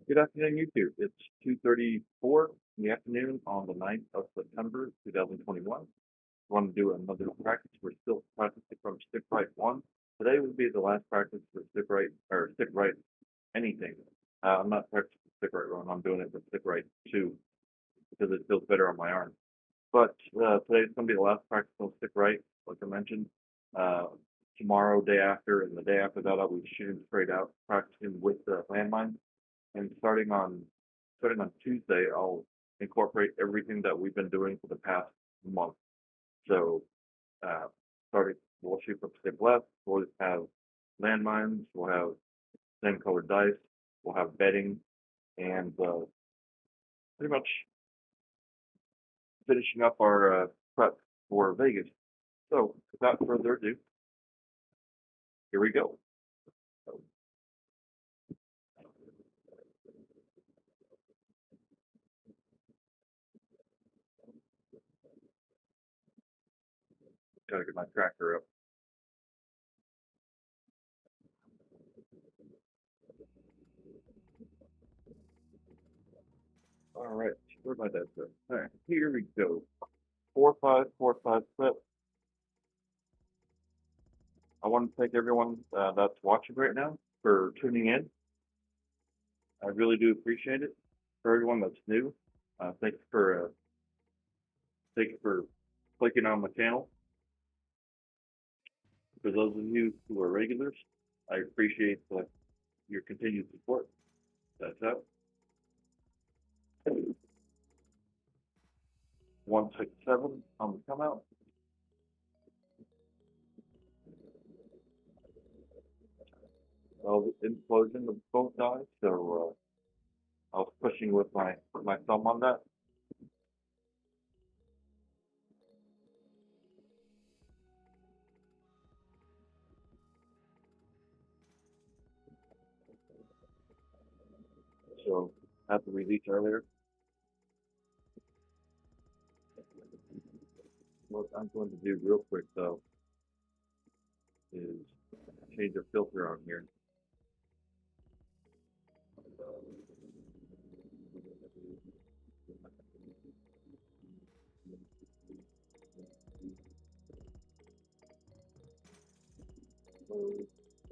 Good afternoon, YouTube. It's 2:34 in the afternoon on the 9th of September, 2021. I want to do another practice. We're still practicing from stick right 1. Today will be the last practice for stick right, or stick right anything. I'm not practicing stick right 1. I'm doing it for stick right 2 because it feels better on my arm. But today's going to be the last practice on stick right, like I mentioned. Uh, Tomorrow, day after, and the day after that, I'll be shooting straight out, practicing with the landmine. And starting on Tuesday, I'll incorporate everything that we've been doing for the past month. So, uh, we'll shoot from stick left. We'll have landmines. We'll have same colored dice. We'll have bedding, and pretty much finishing up our prep for Vegas. So, without further ado, here we go. So, gotta get my tracker up. All right, where'd my dice go? All right, here we go. 4-5, 4-5 split. I want to thank everyone that's watching right now for tuning in. I really do appreciate it. For everyone that's new, thanks for clicking on my channel. For those of you who are regulars, I appreciate your continued support. That's out. 167 on the come out. Well, the implosion of both dies, so I was pushing with my thumb on that. So I had to release earlier. What I'm going to do real quick though is change the filter on here.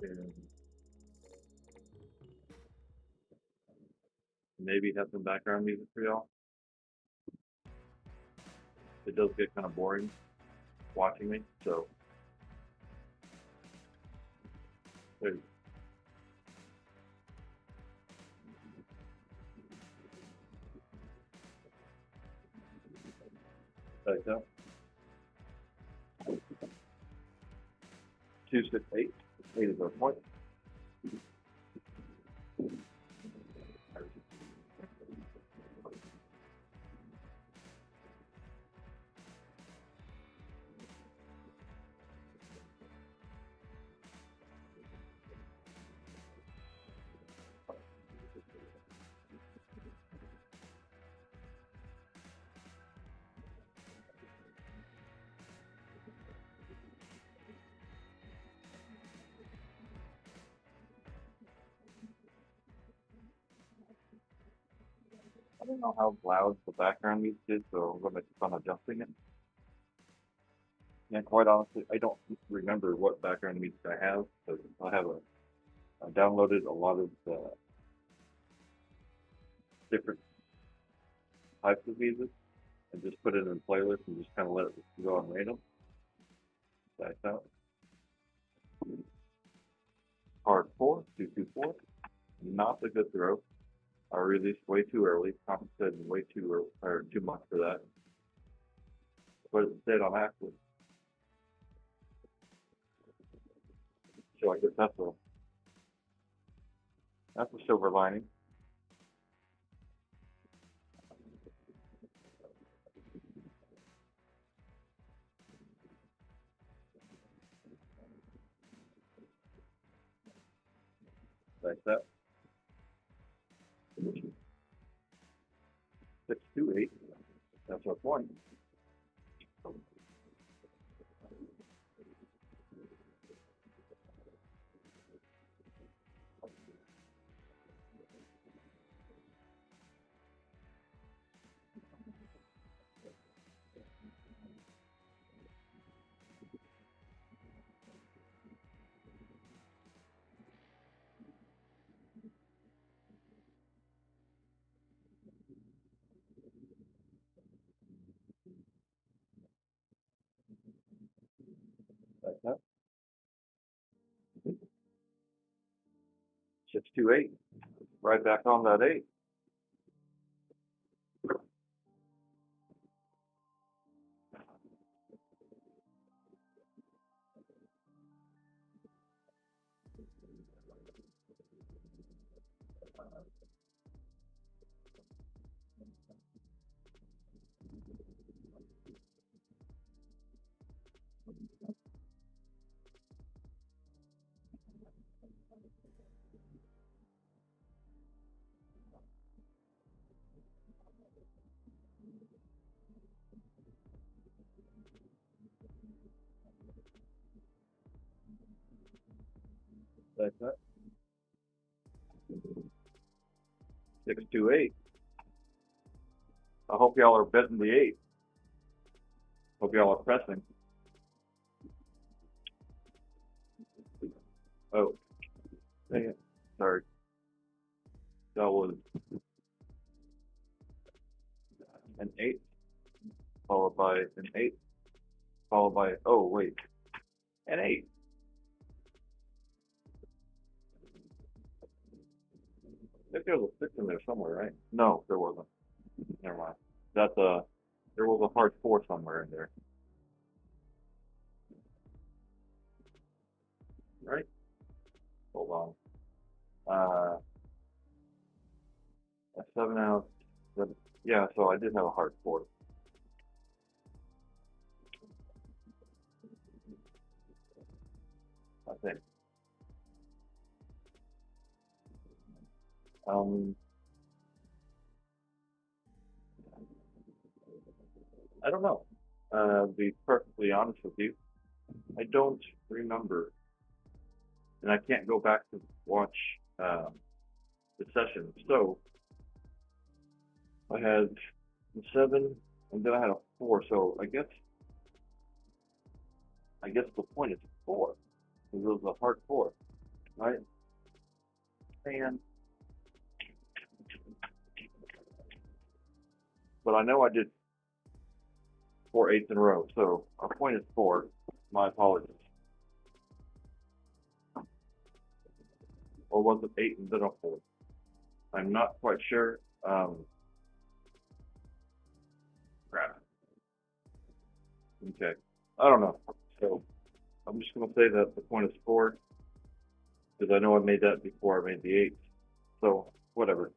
And maybe have some background music for y'all. It does get kind of boring watching me, so there's like that. 268. 8 is our point. I don't know how loud the background music is, so I'm going to keep on adjusting it. And quite honestly, I don't remember what background music I have, because I downloaded a lot of different types of music and just put it in playlists and just kind of let it go on random. That's out. Card 4, 2-2-4. Not a good throw. I released way too early, compensated way too early, or too much for that. But instead on active. So I guess that's a silver lining. Like that. 6-2-8. That's our point. Like that. 628. Right back on that 8. Like that. 628. I hope y'all are betting the 8. Hope y'all are pressing. Oh, dang it. Sorry. That was an 8, followed by an 8, followed by, oh, wait, an 8. I think there was a 6 in there somewhere, right? No, there wasn't. Never mind. That's there was a hard 4 somewhere in there. Right? Hold on. A 7 out. Yeah, so I did have a hard 4. I think. I don't know. To be perfectly honest with you, I don't remember, and I can't go back to watch the session. So I had a 7, and then I had a 4. So I guess the point is 4. It was a hard 4, right? And but I know I did 4 8s in a row. So our point is 4. My apologies. Or was it 8 and then a 4? I'm not quite sure. Crap. Okay. I don't know. So I'm just going to say that the point is 4 because I know I made that before I made the 8. So whatever.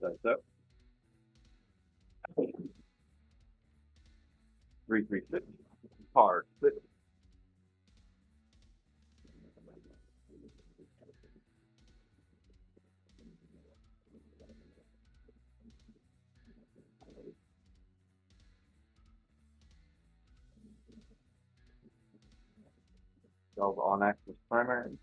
That's that. 336. Hard 6. That on axis primary.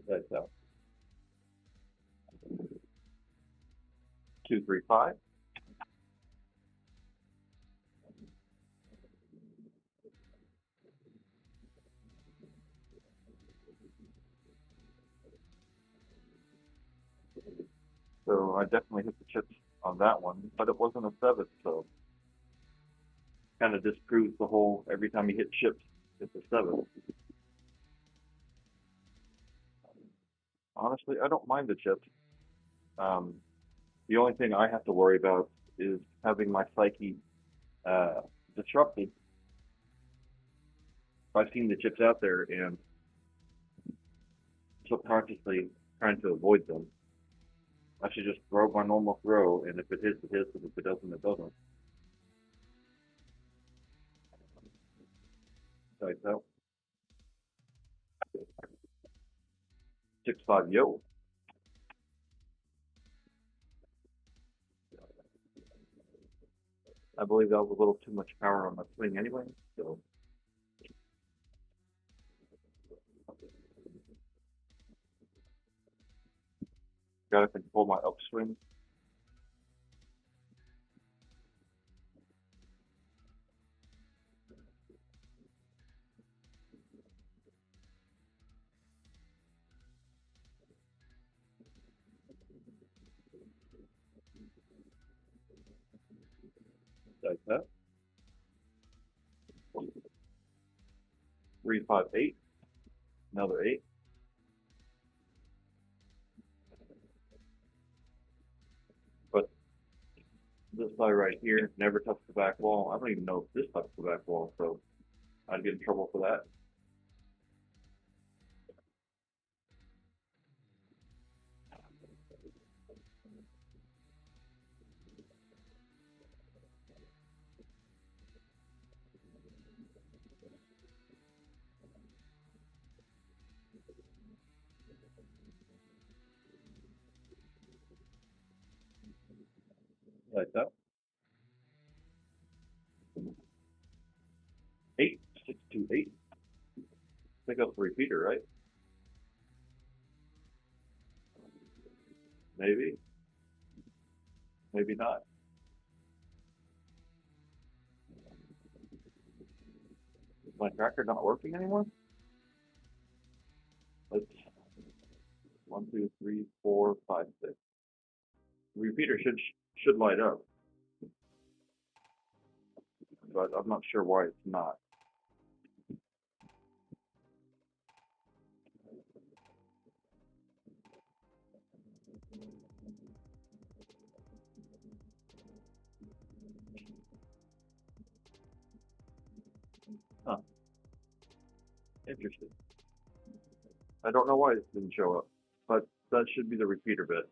That's out. 235. So I definitely hit the chips on that one, but it wasn't a 7, so kind of disproves the whole every time you hit chips, it's a 7. Honestly, I don't mind the chips. Um, the only thing I have to worry about is having my psyche disrupted. If I've seen the chips out there and subconsciously trying to avoid them, I should just throw my normal throw, and if it hits, it hits, and if it doesn't, it doesn't. Like that. 6-5 yo. I believe that was a little too much power on my swing anyway, so gotta control my upswing. Like that. 3, 5, 8. Another 8. But this guy right here never touched the back wall. I don't even know if this touched the back wall, so I'd get in trouble for that. Like that. 8, 6, 2, 8. Pick up the repeater, right? Maybe. Maybe not. Is my tracker not working anymore? Let's 1, 2, 3, 4, 5, 6. The repeater should light up, but I'm not sure why it's not. Huh. Interesting. I don't know why it didn't show up, but that should be the repeater bit.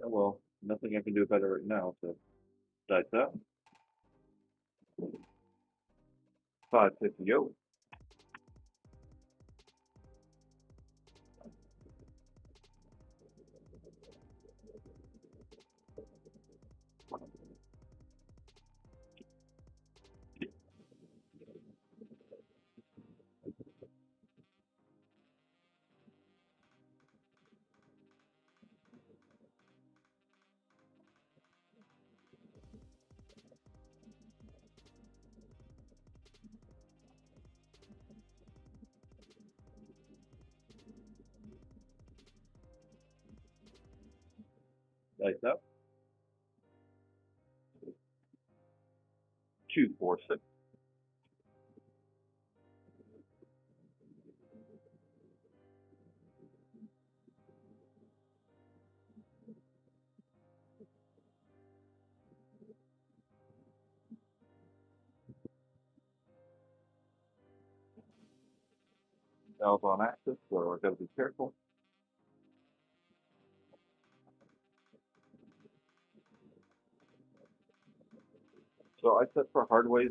Oh, well, nothing I can do about it right now, so that's that. 550, yo. Like that. 2, 4, 6. Valve on axis, so I gotta be careful. So I set for hard ways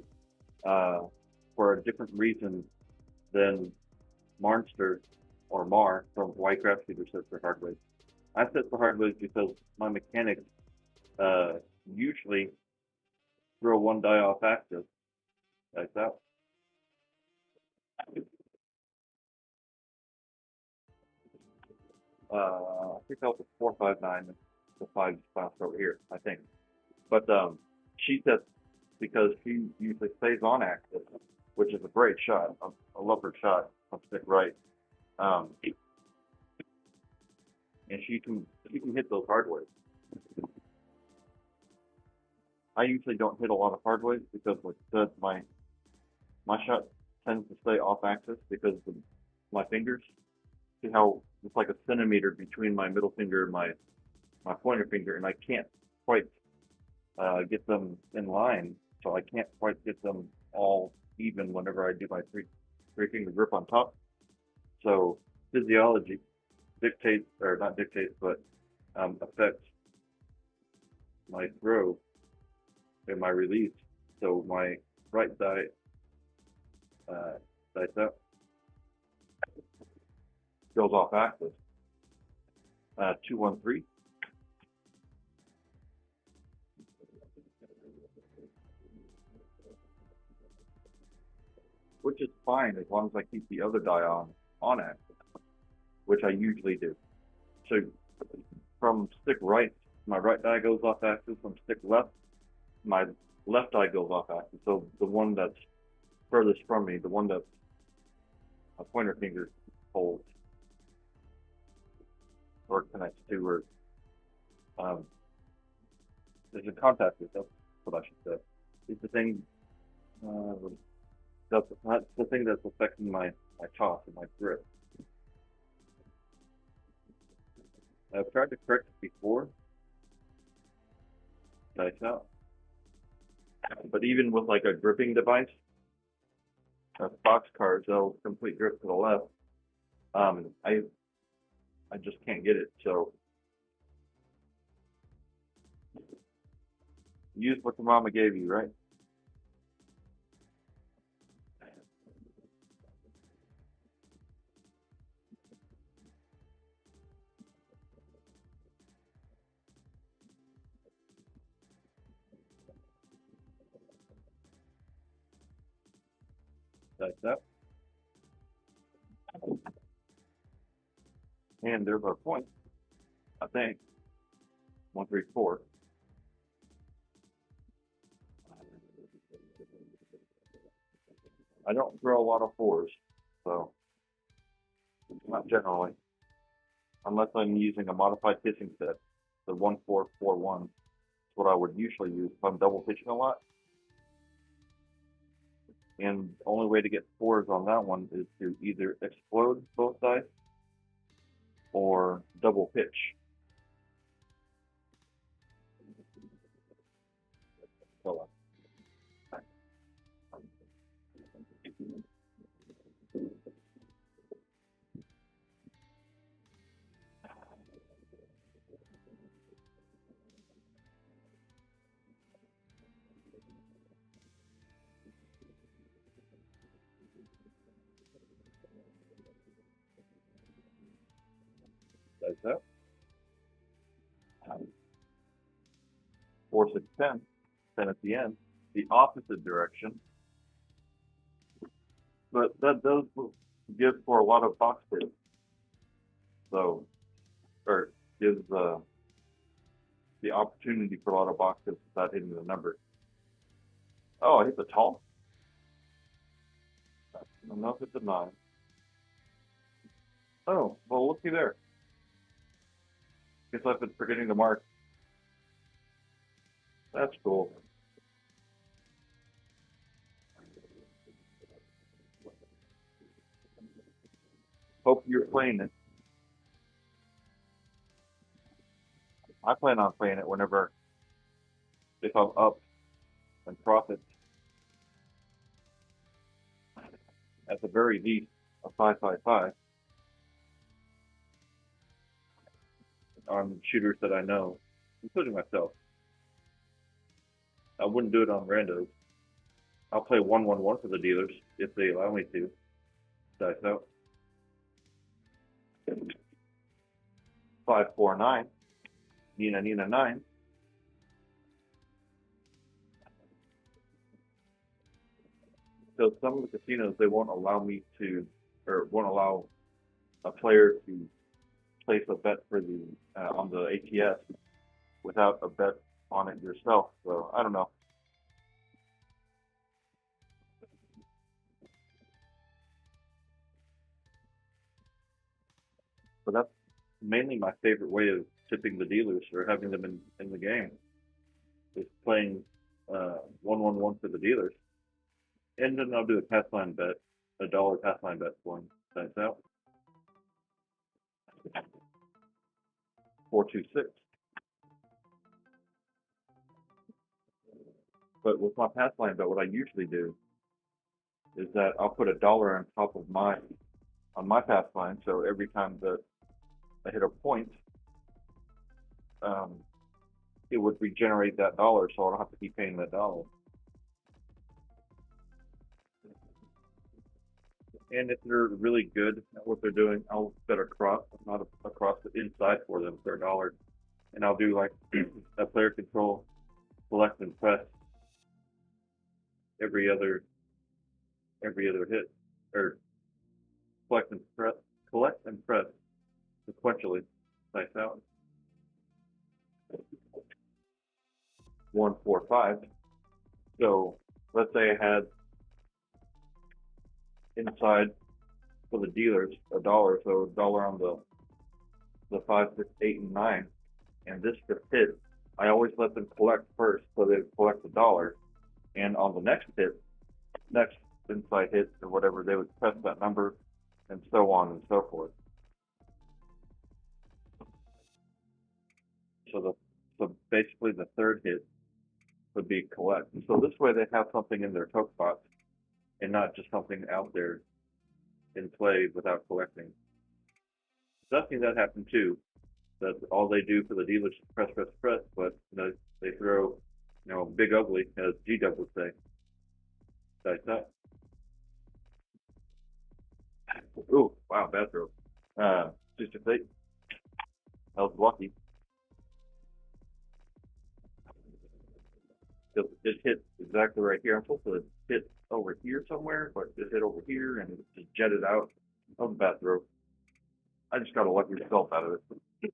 for a different reason than Marnster or Mar from White Craft Feeder set for hard ways. I set for hard ways because my mechanics usually throw one die off axis like that. I think that was a 459. The 5 just bounced over here, I think. But she sets because she usually stays on axis, which is a great shot. I love her shot from stick right. And she can hit those hard ways. I usually don't hit a lot of hard ways because, like I said, my shot tends to stay off axis because of my fingers. See how it's like a centimeter between my middle finger and my pointer finger, and I can't quite get them in line, so I can't quite get them all even whenever I do my three finger grip on top. So physiology dictates, or not dictates, but affects my throw and my release. So my right die dice up goes off axis. 2-1-3. Which is fine as long as I keep the other die on axis, which I usually do. So from stick right, my right die goes off axis. From stick left, my left die goes off axis. So the one that's furthest from me, the one that my pointer finger holds or connects to, or there's a contact with. That's what I should say. It's the thing. That's the thing that's affecting my toss and my grip. I've tried to correct it before, dice out. But even with like a gripping device, box cards, they'll complete grip to the left. I just can't get it. So use what your mama gave you, right? Dice out. And there's our point, I think. 1, 3, 4. I don't throw a lot of 4s, so not generally, unless I'm using a modified pitching set. The 1-4-4-1 is what I would usually use if I'm double pitching a lot. And the only way to get 4s on that one is to either explode both dice or double pitch. So, dice out. 4, 6, 10. 10 at the end, the opposite direction. But that does give for a lot of box hits. So, or gives the opportunity for a lot of box hits without hitting the number. Oh, I hit the tall. Enough at the 9. Oh, well, looky there. Guess I've been forgetting to mark. That's cool. Hope you're playing it. I plan on playing it whenever, if I'm up and profit. At the very least, a 5-5-5 on shooters that I know, including myself. I wouldn't do it on randos. I'll play 1-1-1 for the dealers if they allow me to. Dice out. 5-4-9. Nina 9. So some of the casinos, they won't allow me to, or won't allow a player to place a bet for the on the ATS without a bet on it yourself. So I don't know. But that's mainly my favorite way of tipping the dealers or having them in the game, is playing 1-1-1 for the dealers. And then I'll do a pass line bet, a $1 pass line bet for them. Dice out. 4-2-6. But with my pass line bet, what I usually do is that I'll put $1 on top of my on my pass line. So every time that I hit a point, um, it would regenerate that dollar, so I don't have to keep paying that dollar. And if they're really good at what they're doing, I'll set across, not across the inside for them for $1, and I'll do like a player control, select and press every other hit, or collect and press sequentially. Nice out. 145. So let's say I had inside for the dealers $1, so $1 on the 5, 6, 8, and 9, and this just hit. I always let them collect first, so they collect $1, and on the next inside hit or whatever, they would press that number, and so on and so forth. So basically the third hit would be collect. And so this way they have something in their toke box and not just something out there in play without collecting. I've seen that happen too. That all they do for the dealers is press, press, press, but they throw, big ugly, as G-Dub would say. That's that. Ooh, wow, bad throw. Just a fake. That was lucky. It hit exactly right here. I'm supposed to hit over here somewhere, but it hit over here and it just jetted out. That was a bad throw. I just got a lucky result out of it.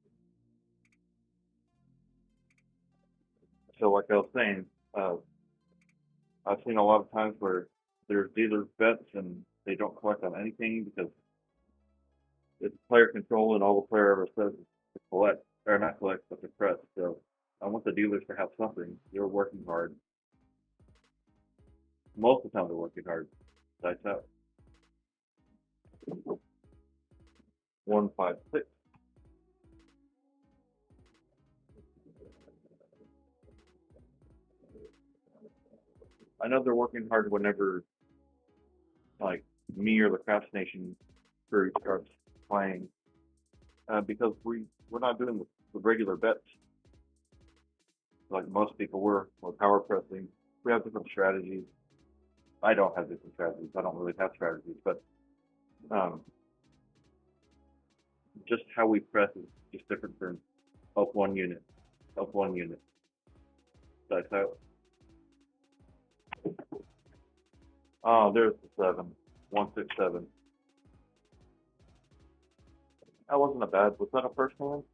So like I was saying, I've seen a lot of times where there's dealer bets and they don't collect on anything because it's player control and all the player ever says is to collect, or not collect, but to press. So I want the dealers to have something. They're working hard. Most of the time they're working hard. That's out. 156. I know they're working hard whenever, like, me or the Craps Nation crew starts playing, because we're not doing the regular bets like most people were. We're power pressing. We have different strategies. I don't have different strategies. I don't really have strategies, but um, just how we press is just different from up 1 unit, up 1 unit. That's out. Oh, there's the 7. 167. That wasn't a bad. Was that a first hand?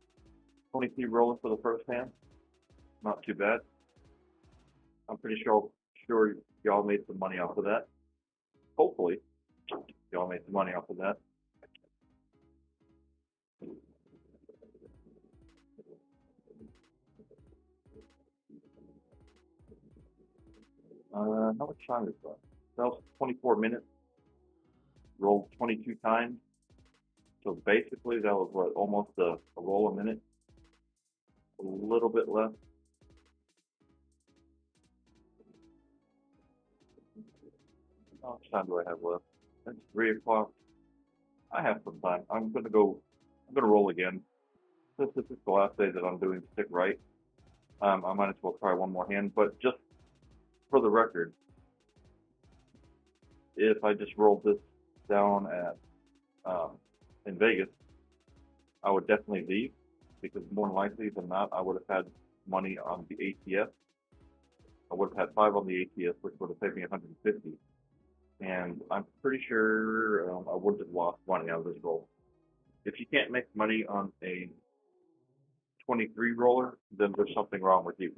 23 rolling for the first hand. Not too bad. I'm pretty sure y'all made some money off of that. Hopefully, y'all made some money off of that. How much time is that? That was 24 minutes. Rolled 22 times. So basically, that was what, almost a roll a minute. A little bit less. How much time do I have left? It's 3 o'clock. I have some time. I'm gonna roll again. Since this is the last day that I'm doing stick right, I might as well try one more hand. But just for the record, if I just rolled this down at in Vegas, I would definitely leave because more likely than not, I would have had money on the ATS. I would have had 5 on the ATS, which would have paid me 150. And I'm pretty sure I wouldn't have lost money out of this roll. If you can't make money on a 23 roller, then there's something wrong with you.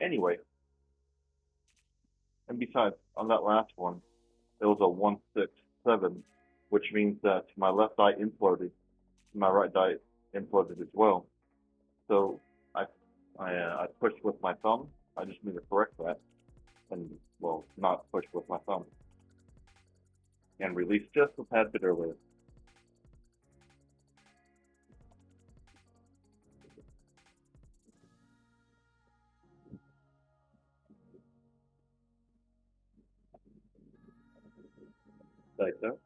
Anyway, and besides, on that last one, it was a 167, which means that my left eye imploded, my right eye imploded as well. So I pushed with my thumb. I just need to correct that, and well, not push with my thumb, and release just a tad bit earlier. Like that.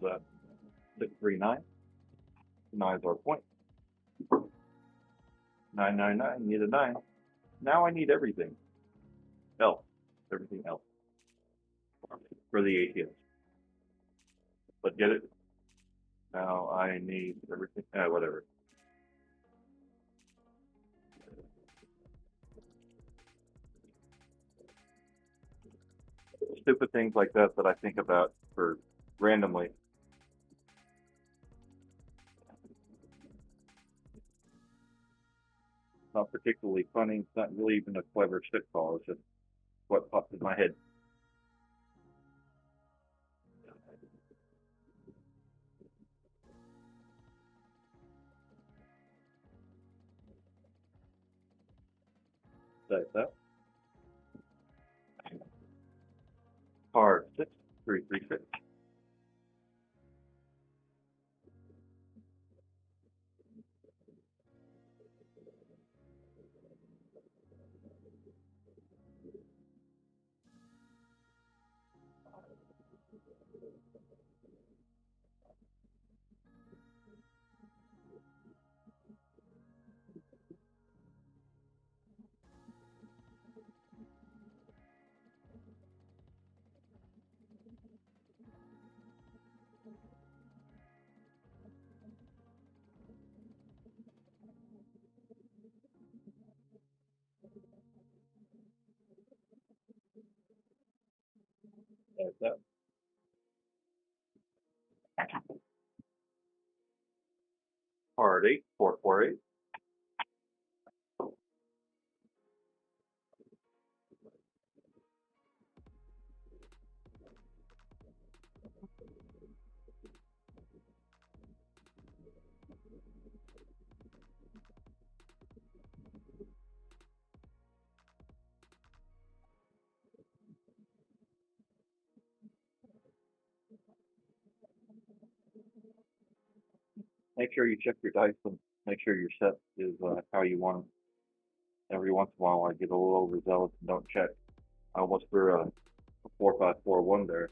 that? 639. 9 is our point. 999, need a 9. Now I need everything else. Everything else for the ATS. But get it? Now I need everything, whatever. Stupid things like that that I think about for randomly. Not particularly funny. It's not really even a clever shit call. It's just what pops in my head. That's that. Card 6336. That's that. Card 8448. Make sure you check your dice and make sure your set is how you want it. Every once in a while I get a little overzealous and don't check. I almost threw a 4541 there.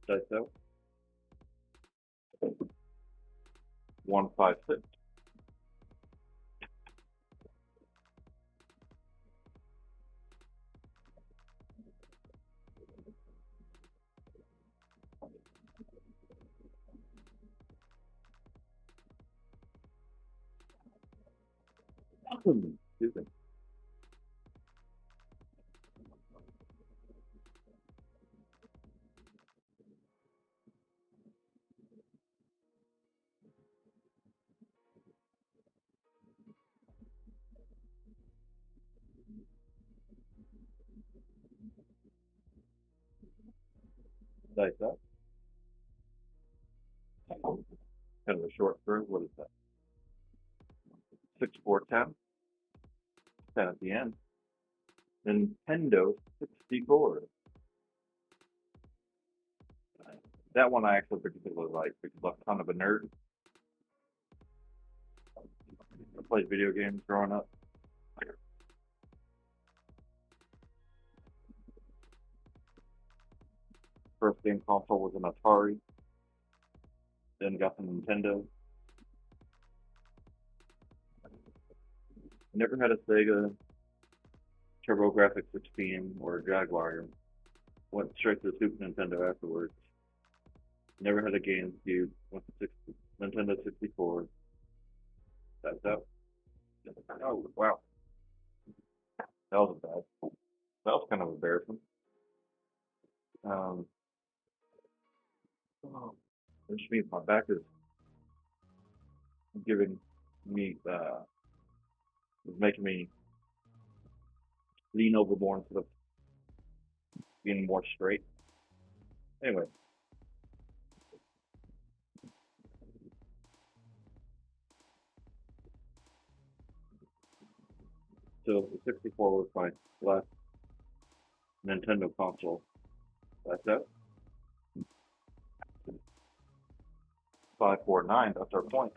Dice out. 156. Excuse me. Dice out. Kind of a short throw. What is that? 6410. 10 at the end. Nintendo 64. That one I actually particularly like because I'm kind of a nerd. I played video games growing up. First game console was an Atari. Then got the Nintendo. Never had a Sega, TurboGrafx 16, or a Jaguar. Went straight to the Super Nintendo afterwards. Never had a GameCube. Went to Nintendo 64. That's out. Oh, wow. That was bad. That was kind of embarrassing. Oh, which means my back is giving me, is making me lean over more instead of being more straight. Anyway. So the 64 was my last Nintendo console. That's it. 549, that's our point.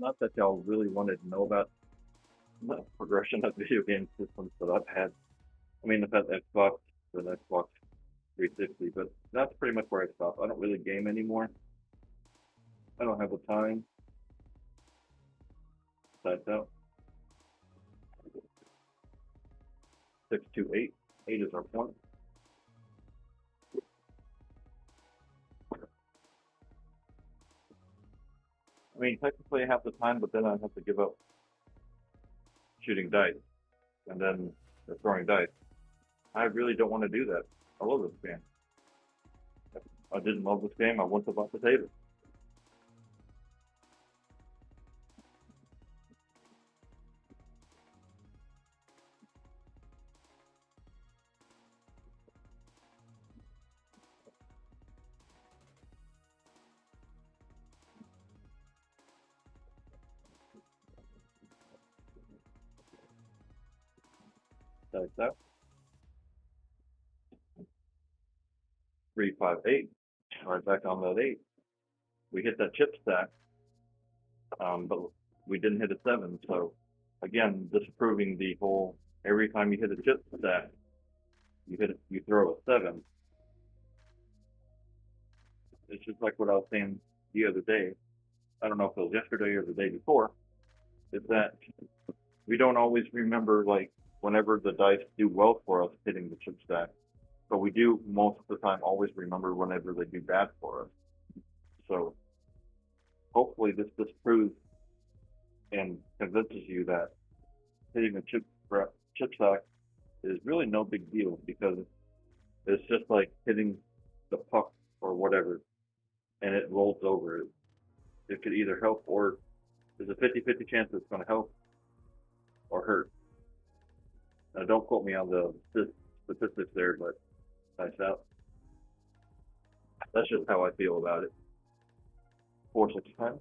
Not that y'all really wanted to know about the progression of video game systems that I've had. I mean, I've had Xbox, the Xbox 360, but that's pretty much where I stop. I don't really game anymore. I don't have the time. That's out. 628. 8 is our point. I mean, technically I have the time, but then I have to give up shooting dice and then throwing dice. I really don't want to do that. I love this game. If I didn't love this game, I wouldn't have bought the table. Dice out. 3, 5, 8. Right back on that 8. We hit that chip stack, but we didn't hit a 7. So again, disproving the whole every time you hit a chip stack, you throw a 7. It's just like what I was saying the other day. I don't know if it was yesterday or the day before. Is that we don't always remember like whenever the dice do well for us hitting the chip stack, but we do most of the time always remember whenever they do bad for us. So hopefully this disproves and convinces you that hitting a chip stack is really no big deal because it's just like hitting the puck or whatever and it rolls over. It could either help or there's a 50-50 chance it's going to help or hurt. Now, don't quote me on the statistics there, but nice out. That's just how I feel about it. 4, 6, 10.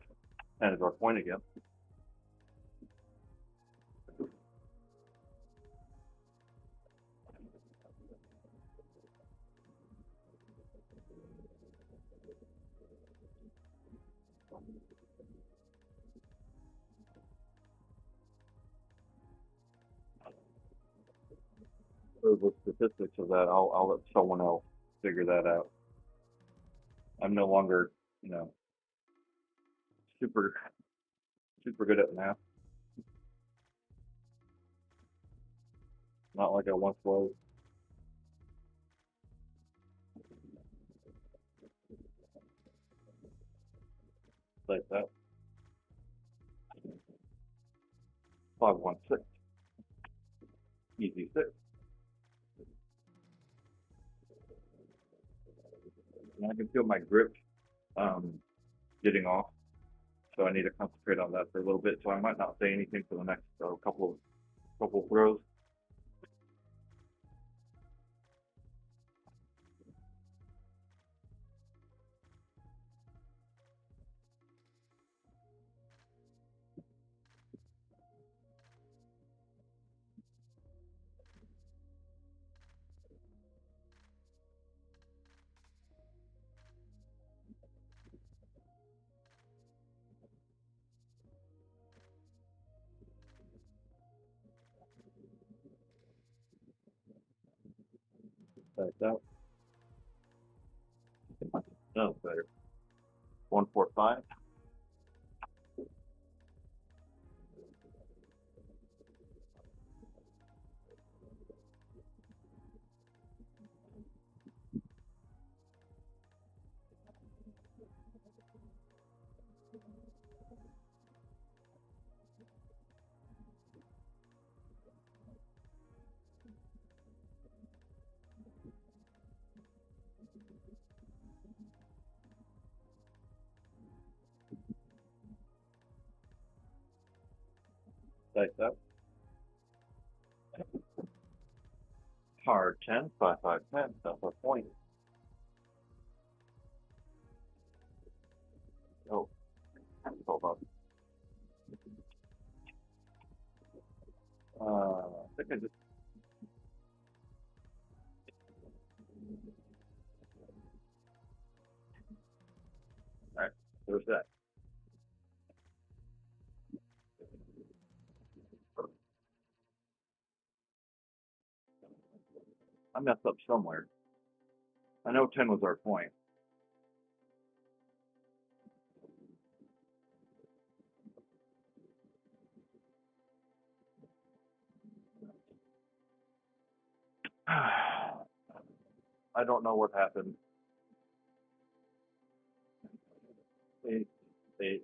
10 is our point again. So the statistics of that, I'll let someone else figure that out. I'm no longer, super good at math. Not like I once was. Like that. 5, 1, 6. Easy 6. And I can feel my grip getting off, so I need to concentrate on that for a little bit. So I might not say anything for the next couple throws. Like that. No, better. 1, 4, 5. Like that. Hard 10, 5, 5, 10. That's our point. Oh. all about. I think I just. All right, there's that. I messed up somewhere. I know 10 was our point. I don't know what happened. 8, 8.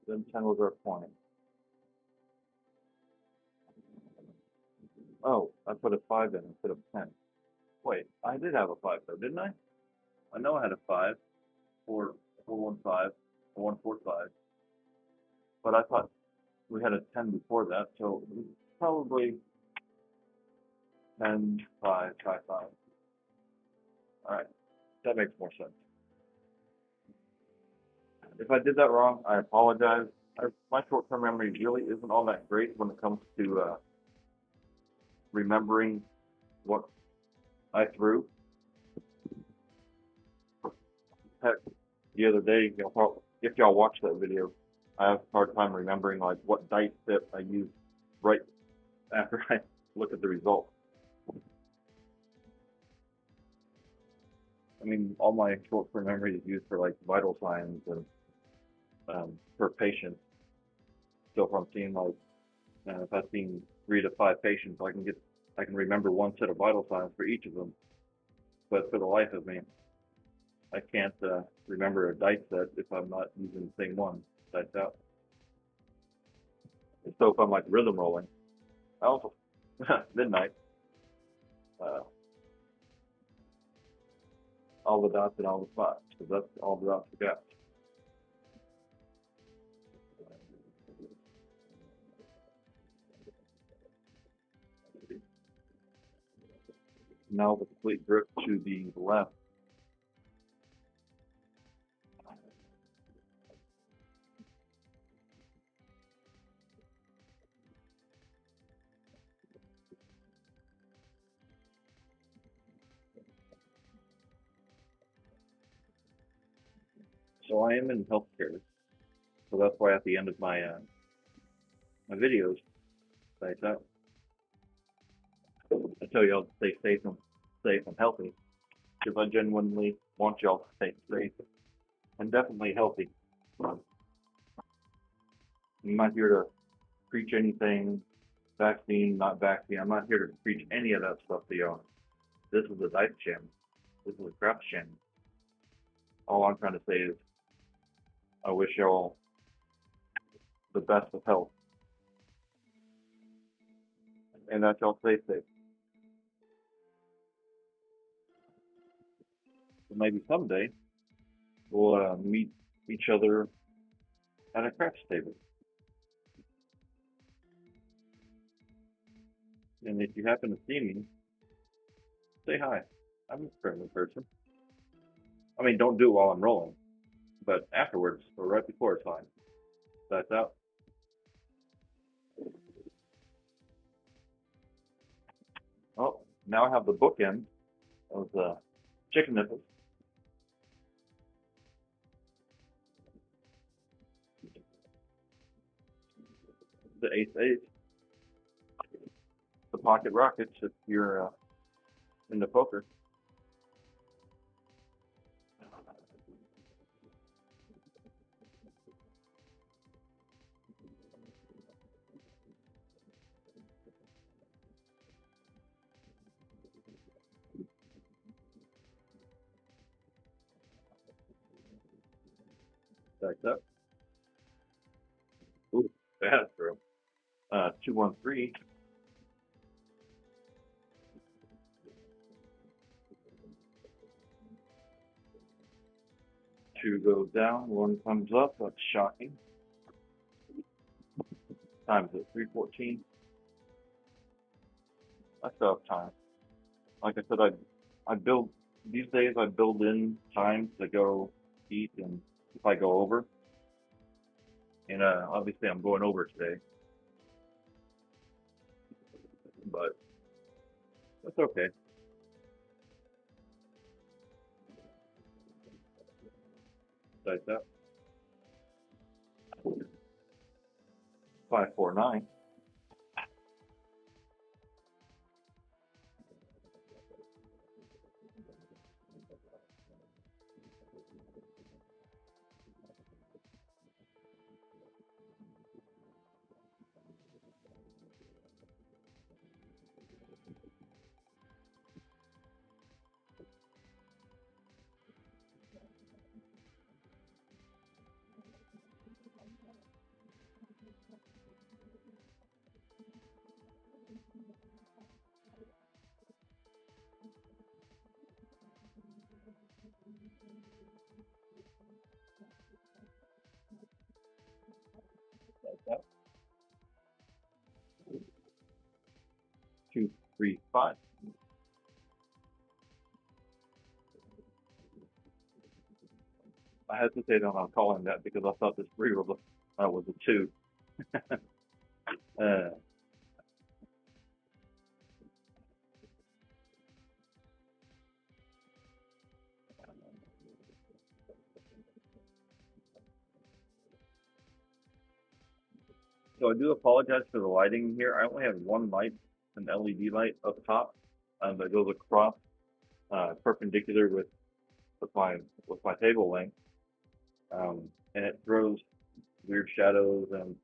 Then 10 was our point. Oh, I put a 5 in instead of 10. Wait, I did have a 5 though, didn't I? I know I had a 5, 4, 415, 145. But I thought we had a 10 before that, so probably 10, 5, 5, 5. Alright, that makes more sense. If I did that wrong, I apologize. My short-term memory really isn't all that great when it comes to remembering what I threw. Heck, the other day, if y'all watch that video, I have a hard time remembering like what dice set I used right after I look at the results. I mean, all my short-term memory is used for like vital signs and per patient. So if I'm seeing like, if I've seen 3 to 5 patients, I can remember one set of vital signs for each of them. But for the life of me, I can't remember a dice set if I'm not using the same one dice out. And so if I'm like rhythm rolling, I also midnight, all the dots and all the spots, because that's all the dots we got. Now the complete grip to the left. So I am in healthcare, so that's why at the end of my my videos, I tell y'all to stay safe and healthy, because I genuinely want y'all to stay safe and definitely healthy. I'm not here to preach anything, vaccine, not vaccine. I'm not here to preach any of that stuff to y'all. This is a dice channel. This is a craps channel. All I'm trying to say is I wish y'all the best of health and that y'all stay safe. So maybe someday we'll meet each other at a craps table. And if you happen to see me, say hi. I'm a friendly person. I mean, don't do it while I'm rolling, but afterwards or right before it's fine. That's out. Oh, now I have the bookend of the chicken nipples. The ace, the pocket rockets if you're into poker. That's up. Ooh, bad throw. 213. Two goes down, one comes up. That's shocking. Times at 314. I still have time. Like I said, I build these days I build in time to go eat, and if I go over, and obviously I'm going over today, but that's okay. Dice up. 549. Dice up. 235. I hesitated on calling that because I thought this 3 was a 2. uh, so I do apologize for the lighting here. I only have one light, an LED light up top, that goes across perpendicular with my with my table length, and it throws weird shadows and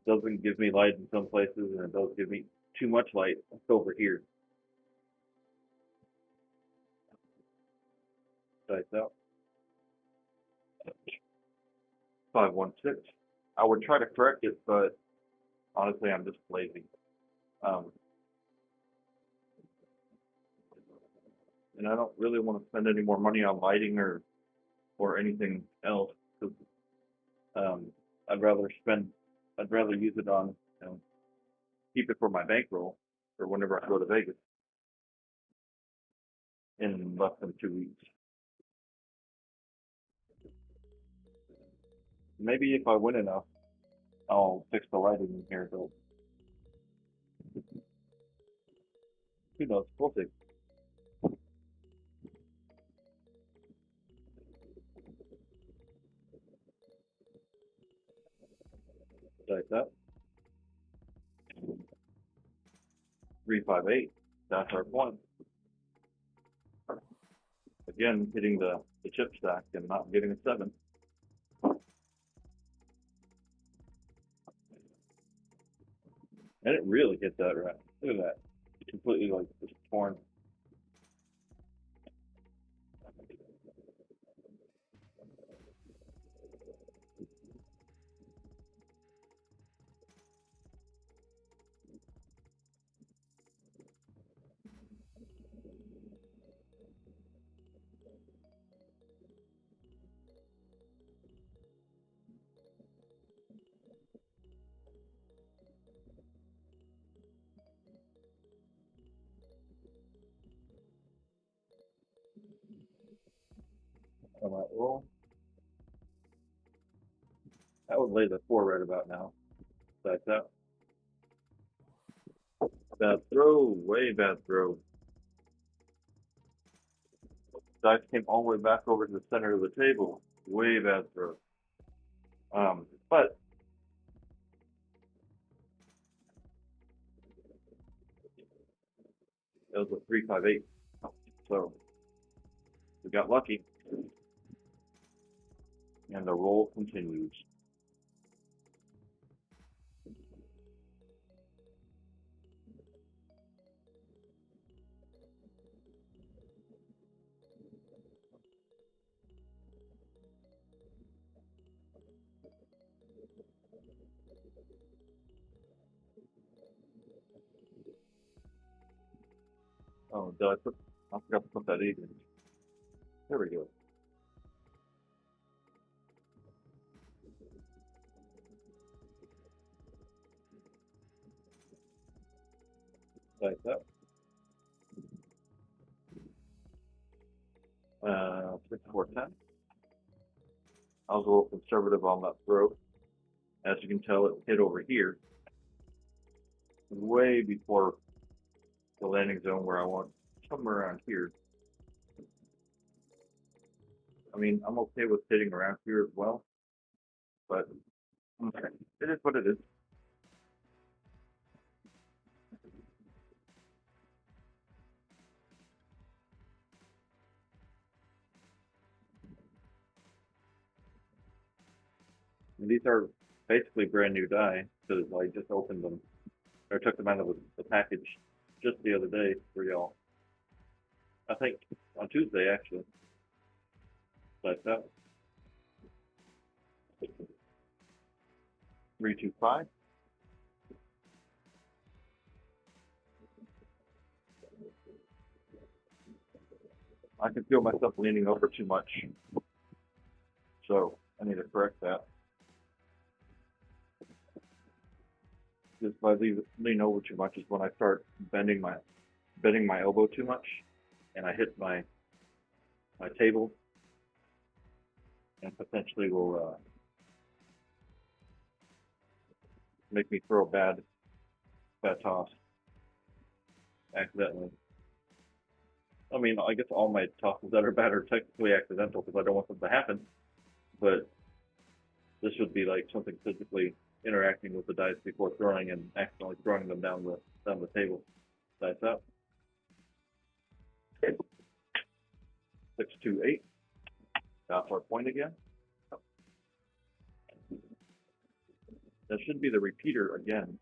doesn't give me light in some places, and it does give me too much light over here. Dice out. 516. I would try to correct it, but honestly, I'm just lazy. Um, and I don't really want to spend any more money on lighting or anything else. 'Cause, um, I'd rather spend, I'd rather use it on, keep it for my bankroll for whenever I go to Vegas in less than 2 weeks. Maybe if I win enough, I'll fix the lighting in here. But who knows? We'll see. Dice up. 358. That's our point. Again, hitting the chip stack and not getting a 7. And it really hit that right. Look at that. Completely like just torn. I'm like, well, that would lay the 4 right about now. That's that. Bad throw, way bad throw. Dice came all the way back over to the center of the table. Way bad throw. But it was a 358. So we got lucky. And the roll continues. Oh, I forgot to put that 8 in. There we go. Dice up. 6, 4, 10. I was a little conservative on that throw. As you can tell, it hit over here way before the landing zone where I want, somewhere around here. I mean, I'm okay with hitting around here as well, but okay, it is what it is. And these are basically brand new die because I just opened them or took them out of the package just the other day for y'all. I think on Tuesday actually. Like that. 325. I can feel myself leaning over too much, so I need to correct that. Just if I lean over too much is when I start bending my elbow too much, and I hit my table, and potentially will make me throw a bad toss accidentally. I mean, I guess all my tosses that are bad are technically accidental because I don't want them to happen, but this would be like something physically interacting with the dice before throwing and accidentally throwing them down the table. Dice up. 628. Got our point again. That should be the repeater again.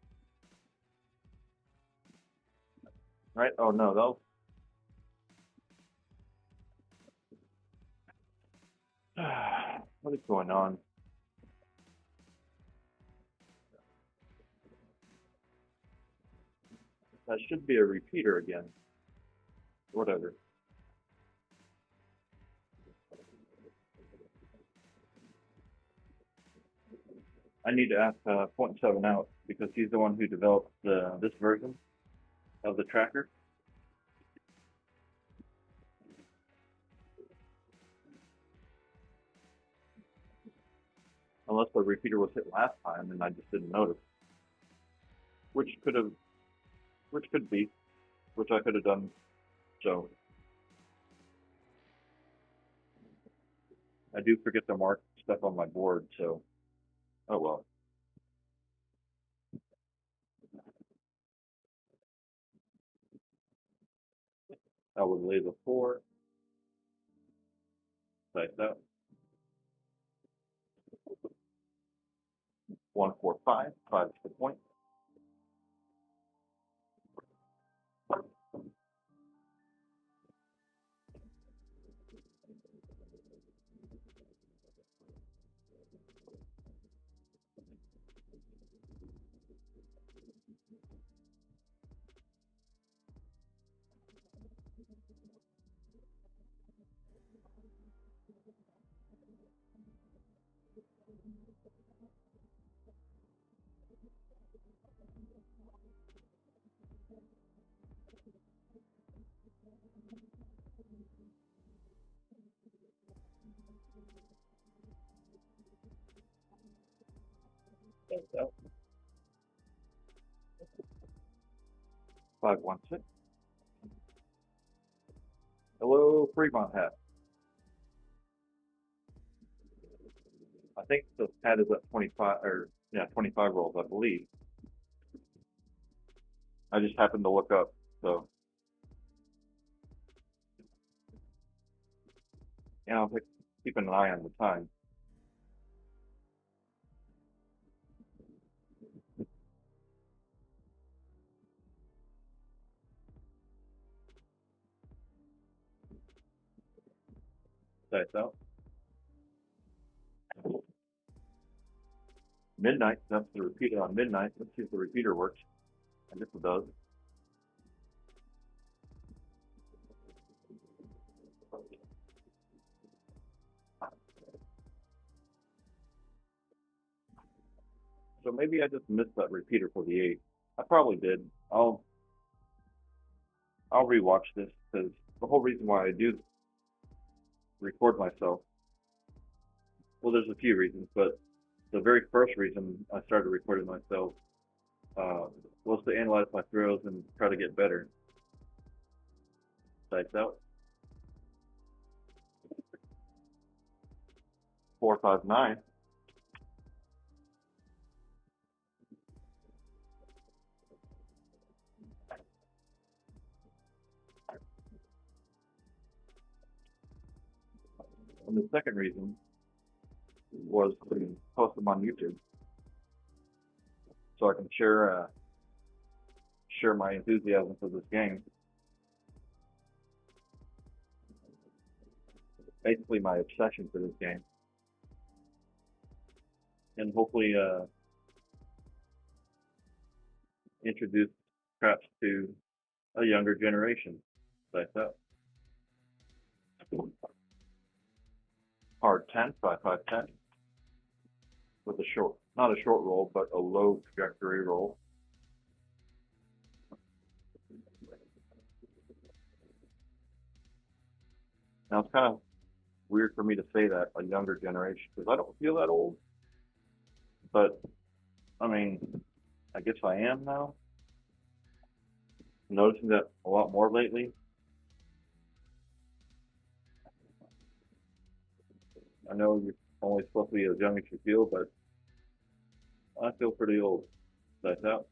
Right? Oh no, what is going on? That should be a repeater again. Whatever. I need to ask 0.7 out because he's the one who developed this version of the tracker. Unless the repeater was hit last time and I just didn't notice. Which could be, which I could have done. So I do forget to mark stuff on my board, so oh well. I would lay the 4, like that. 1, 4, 5. 5 is the point. Like that. 5, 1, 6. Hello, Fremont hat. I think the hat is at 25, or yeah, 25 rolls, I believe. I just happened to look up, so yeah, I'll keep an eye on the time. Dice out. Midnight. That's the repeater on midnight. Let's see if the repeater works. I guess it does. So maybe I just missed that repeater for the 8. I probably did. I'll rewatch this because the whole reason why I do record myself. Well, there's a few reasons, but the very first reason I started recording myself uh, was to analyze my throws and try to get better. Sights out. 459. And the second reason was to post them on YouTube so I can share my enthusiasm for this game. Basically, my obsession for this game, and hopefully introduce craps to a younger generation. Like that. Hard 10, 5, 5, 10, with a short, not a short roll, but a low trajectory roll. Now it's kind of weird for me to say that, a younger generation, because I don't feel that old. But I mean, I guess I am now. I'm noticing that a lot more lately. I know you're only supposed to be as young as you feel, but I feel pretty old. That's out.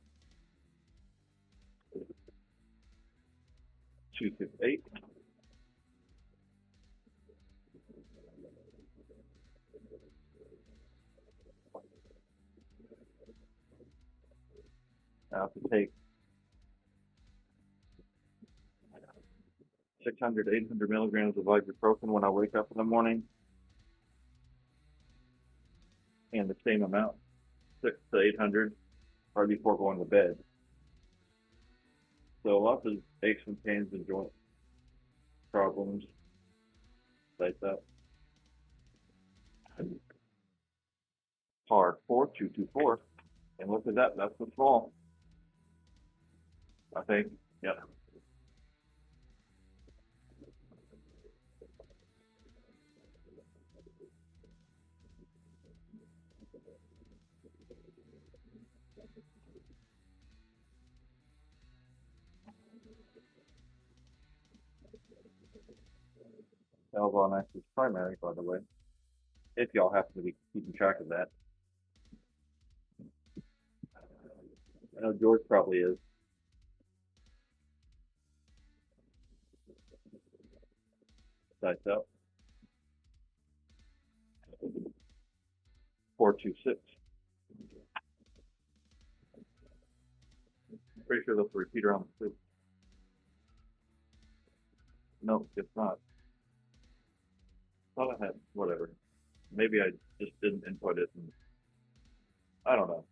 268. I have to take 600, 800 milligrams of ibuprofen when I wake up in the morning, and the same amount, 6 to 800, right before going to bed. So lots of aches and pains and joint problems like that. Hard 4224, and look at that. That's the small. I think. Yeah. Elvon X is primary, by the way, if y'all happen to be keeping track of that. I know George probably is. Sights out. 426. Pretty sure that's a repeater on the sleep. No, it's not. Thought I had, whatever. Maybe I just didn't input it. And I don't know.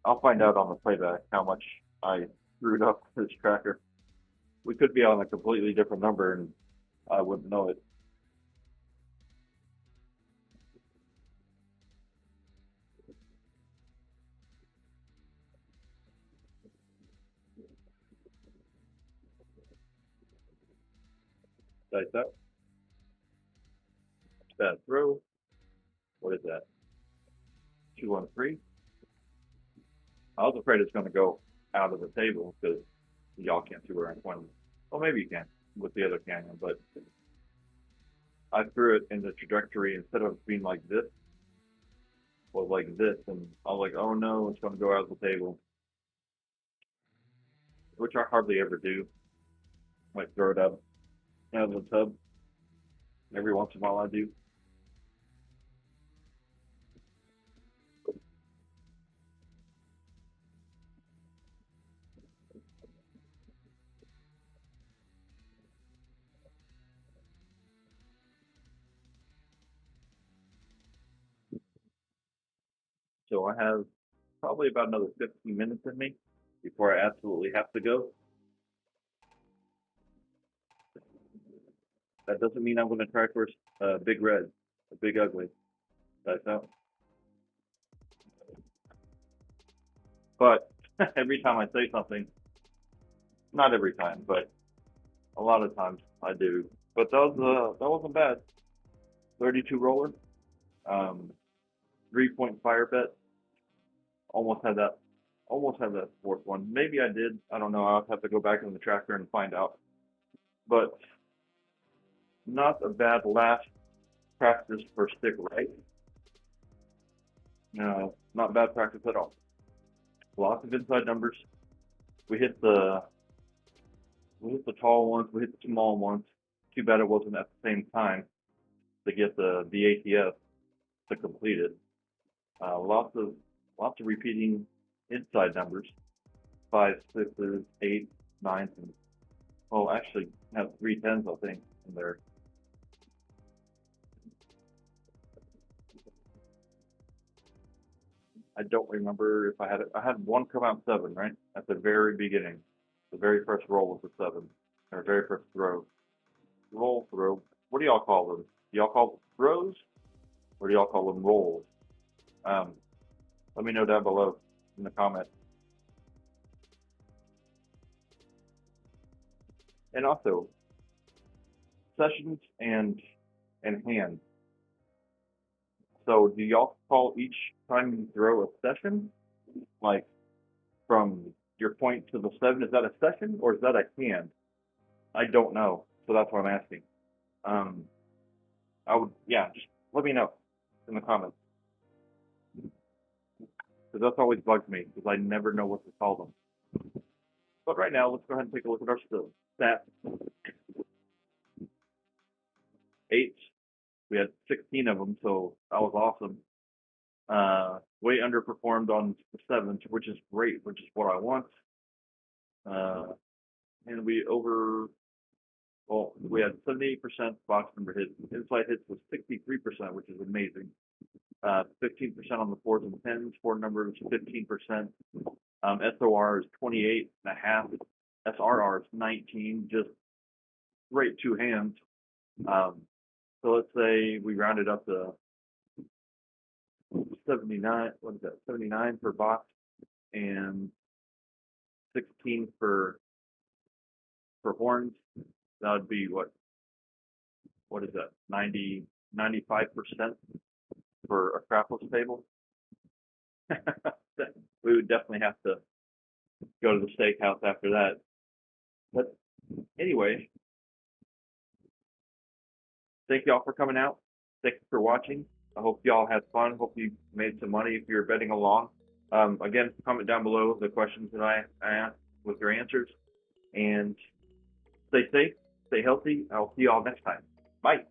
I'll find out on the playback how much I screwed up this tracker. We could be on a completely different number and I wouldn't know it. Sights out. Bad throw. What is that? 213. I was afraid it's going to go out of the table because y'all can't see where I'm pointing. Well, maybe you can with the other cannon, but I threw it in the trajectory instead of being like this, was like this, and I was like, oh no, it's going to go out of the table, which I hardly ever do. Might throw it up out of the tub. Every once in a while I do. So I have probably about another 15 minutes in me before I absolutely have to go. That doesn't mean I'm going to try for a big red, a big ugly. That's out. But every time I say something, not every time, but a lot of times I do But that wasn't bad. 32 roller, 3-point fire bet. Almost had that. Almost had that fourth one. Maybe I did. I don't know. I'll have to go back in the tracker and find out. But not a bad last practice for stick right. No, not bad practice at all. Lots of inside numbers. We hit the tall ones. We hit the small ones. Too bad it wasn't at the same time to get the ATS to complete it. Lots of repeating inside numbers. 5s, 6s, 8s, 9s, and well, actually have 3 10s I think in there. I don't remember if I had it. I had one come out 7, right? At the very beginning. The very first roll was a 7. Or very first throw. Throw. What do y'all call them? Do y'all call them throws? Or do y'all call them rolls? Let me know down below in the comments. And also, sessions and hands. So do y'all call each time you throw a session? Like from your point to the 7, is that a session or is that a hand? I don't know. So that's what I'm asking. Just let me know in the comments. Because that's always bugs me, because I never know what to call them. But right now, let's go ahead and take a look at our stats. 8s. We had 16 of them, so that was awesome. Way underperformed on the 7s, which is great, which is what I want. And we had 78% box number hits. Inside hits was 63%, which is amazing. 15% on the 4s and 10s. 4 numbers 15%. SOR is 28.5. SRR is 19. Just great 2 hands. So let's say we rounded up to 79. What is that? 79 for box and 16 for horns. That would be what is that? 95% for a crapless table. We would definitely have to go to the steakhouse after that. But anyway, thank y'all for coming out. Thank you for watching. I hope y'all had fun. Hope you made some money if you're betting along. Again, comment down below the questions that I asked with your answers. And stay safe, stay healthy. I'll see y'all next time. Bye.